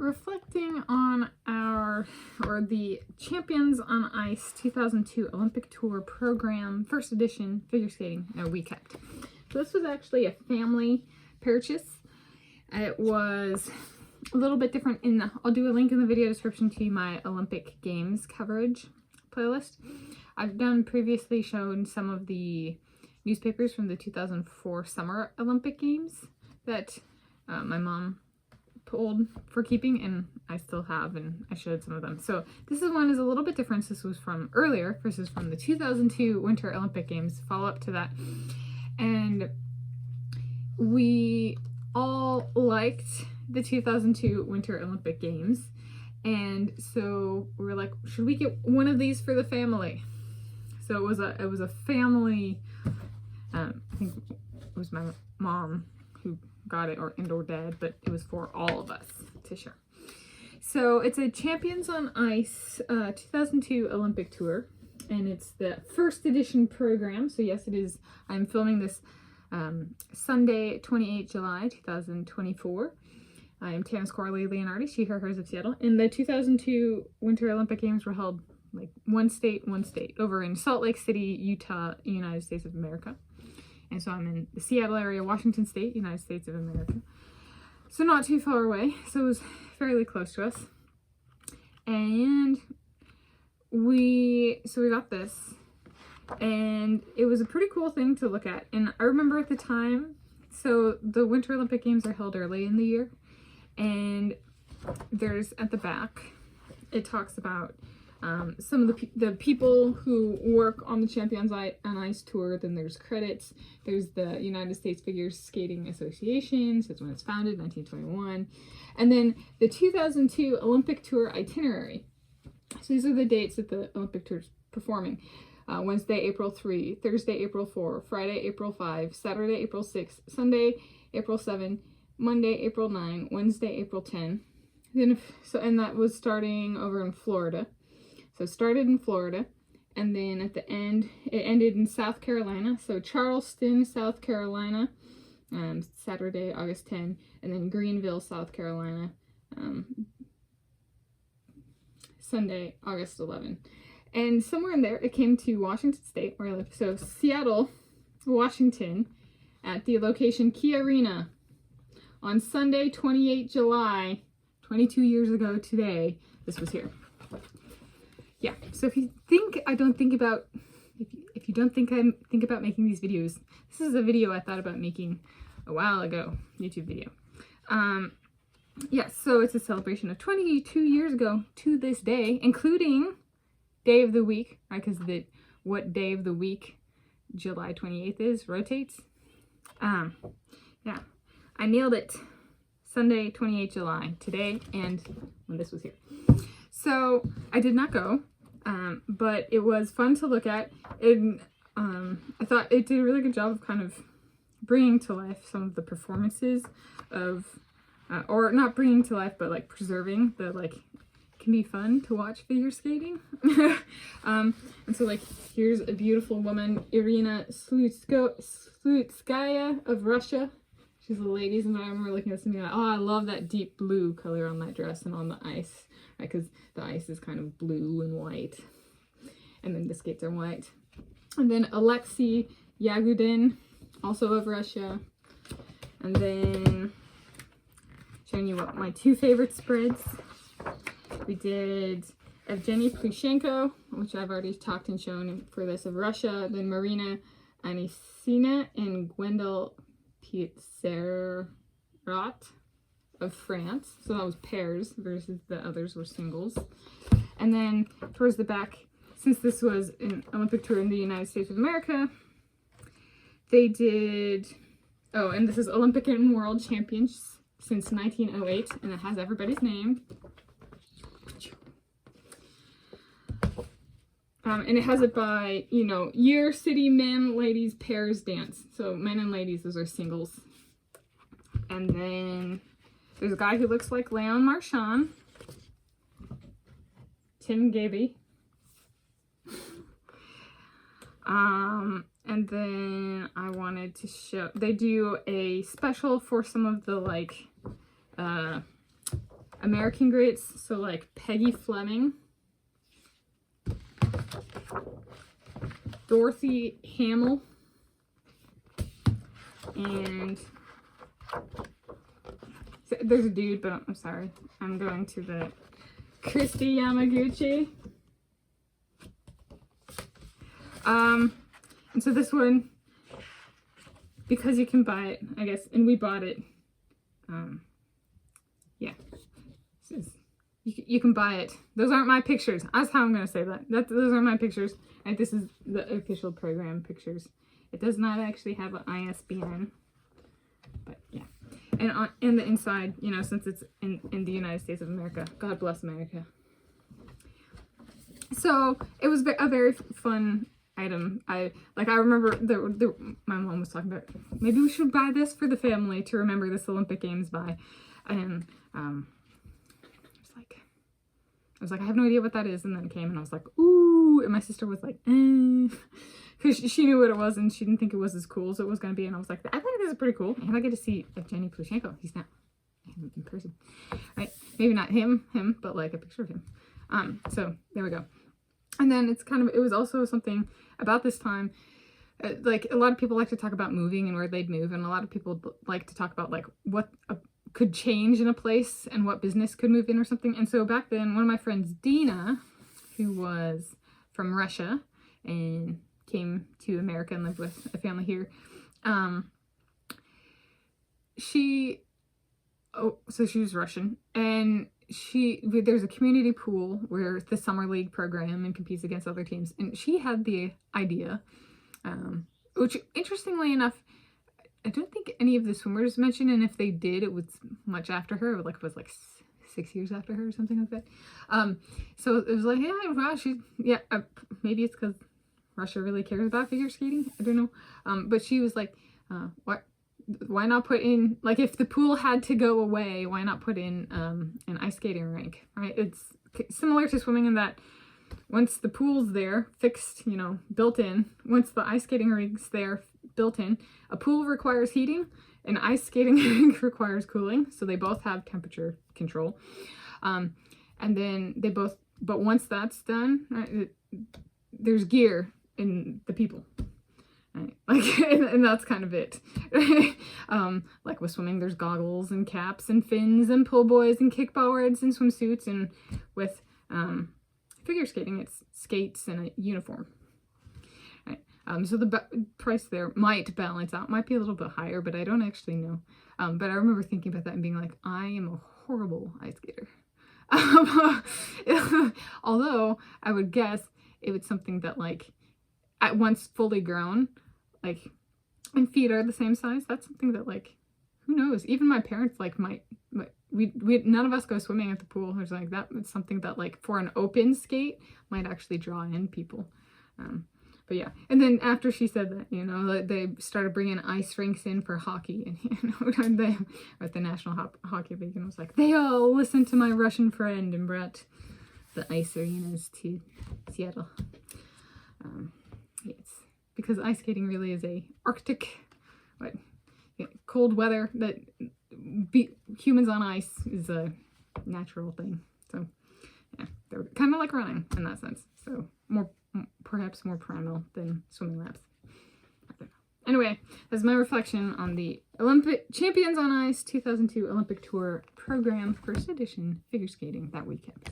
reflecting on the Champions on Ice 2002 Olympic Tour Program, first edition figure skating. No, we kept. So this was actually a family purchase. It was a little bit different I'll do a link in the video description to my Olympic Games coverage playlist. I've previously shown some of the newspapers from the 2004 Summer Olympic Games that my mom pulled for keeping, and I still have, and I showed some of them. So this one is a little bit different. This was from earlier versus from the 2002 Winter Olympic Games, follow up to that. And we all liked the 2002 Winter Olympic Games, and so we were like, should we get one of these for the family? So it was a family. I think it was my mom who got it, or dad, but it was for all of us to share. So it's a Champions on Ice 2002 Olympic Tour, and it's the first edition program. So yes, it is. I'm filming this Sunday, 28 July 2024. I am Tanis Coralee Leonhardi, she, her, hers of Seattle. And the 2002 Winter Olympic Games were held like one state, over in Salt Lake City, Utah, United States of America. And so I'm in the Seattle area, Washington State, United States of America. So not too far away. So it was fairly close to us. And we got this. And it was a pretty cool thing to look at. And I remember at the time, so the Winter Olympic Games are held early in the year. And there's, at the back, it talks about some of the people who work on the Champions on Ice Tour. Then there's credits. There's the United States Figure Skating Association, so it's when it's founded, 1921. And then the 2002 Olympic Tour itinerary. So these are the dates that the Olympic Tour is performing. Wednesday, April 3, Thursday, April 4, Friday, April 5, Saturday, April 6, Sunday, April 7, Monday, April 9, Wednesday, April 10. And that was starting over in Florida. So it started in Florida, and then at the end, it ended in South Carolina. So Charleston, South Carolina, Saturday, August 10, and then Greenville, South Carolina, Sunday, August 11. And somewhere in there, it came to Washington State, where I live. So Seattle, Washington, at the location Key Arena on Sunday, 28 July, 22 years ago today, this was here. Yeah, so if you think I don't think about, if you don't think I think about making these videos, this is a video I thought about making a while ago, YouTube video. Yeah, so it's a celebration of 22 years ago to this day, including day of the week, right? Because what day of the week July 28th is rotates. Yeah, I nailed it. Sunday, 28 July, today, and when this was here. So I did not go, but it was fun to look at. I thought it did a really good job of kind of bringing to life some of the performances of, or not bringing to life, but like preserving the, like, can be fun to watch figure skating. And so, like, here's a beautiful woman, Irina Slutskaya of Russia. She's the ladies, and I remember looking at this and being like, oh, I love that deep blue color on that dress and on the ice, right? Because the ice is kind of blue and white, and then the skates are white. And then Alexei Yagudin, also of Russia. And then showing you what my two favorite spreads. We did Evgeny Plushenko, which I've already talked and shown for this, of Russia. Then Marina Anisina and Gwendal Pietzerat of France. So that was pairs versus the others were singles. And then towards the back, since this was an Olympic tour in the United States of America, they did, oh, and this is Olympic and World Champions since 1908, and it has everybody's name. And it has it by, you know, year, city, men, ladies, pairs, dance. So men and ladies, those are singles. And then there's a guy who looks like Leon Marchand. Tim Gaby. And then I wanted to show, they do a special for some of the, like, American greats, so like Peggy Fleming, Dorothy Hamill, and there's a dude, but I'm sorry. I'm going to the Christy Yamaguchi. And so this one, because you can buy it, I guess, and we bought it. Yeah, you can buy it. Those aren't my pictures. That's how I'm gonna say that. Those aren't my pictures. And this is the official program pictures. It does not actually have an ISBN, but yeah. And on in the inside, you know, since it's in the United States of America, God bless America. So it was a very fun item. I remember my mom was talking about, maybe we should buy this for the family to remember this Olympic Games by, and I was like, I have no idea what that is, and then it came, and I was like, ooh, and my sister was like, because she knew what it was, and she didn't think it was as cool as it was going to be, and I was like, I think this is pretty cool, and I get to see Evgeny Plushenko. He's not in person, right? Maybe not him, but like a picture of him. So there we go. And then it was also something about this time, like a lot of people like to talk about moving and where they'd move, and a lot of people like to talk about like what could change in a place and what business could move in or something. And so back then, one of my friends, Dina, who was from Russia and came to America and lived with a family here, so she was Russian, and there's a community pool where the summer league program and competes against other teams, and she had the idea, which interestingly enough, I don't think any of the swimmers mentioned, and if they did, it was much after her. It was like 6 years after her or something like that. So it was like, yeah, wow, maybe it's because Russia really cares about figure skating. I don't know. But she was like, why not put in, like, if the pool had to go away, why not put in an ice skating rink, right? It's similar to swimming in that once the pool's there, fixed, you know, built in, once the ice skating rink's there, built in, a pool requires heating, an ice skating rink requires cooling, so they both have temperature control. And then but once that's done, right, there's gear in the people. Right? Like, and that's kind of it. Like with swimming, there's goggles and caps and fins and pull buoys and kickboards and swimsuits, and with figure skating, it's skates and a uniform. Right? So the price there might balance out, might be a little bit higher, but I don't actually know. But I remember thinking about that and being like, I am a horrible ice skater. Although I would guess it was something that, like, at once fully grown, like, and feet are the same size, that's something that, like, who knows? Even my parents, like, we none of us go swimming at the pool. There's like, that was something that, like, for an open skate might actually draw in people. But yeah, and then after she said that, you know, they started bringing ice rinks in for hockey, and, you know, they at the National Hockey League, and I was like, they all listened to my Russian friend and brought the ice arenas to Seattle. Yes, because ice skating really is a Arctic, cold weather that humans on ice is a natural thing. So yeah, they're kind of like running in that sense. So perhaps more primal than swimming laps. Anyway, that's my reflection on the Olympic Champions on Ice 2002 Olympic Tour program, first edition figure skating that we kept.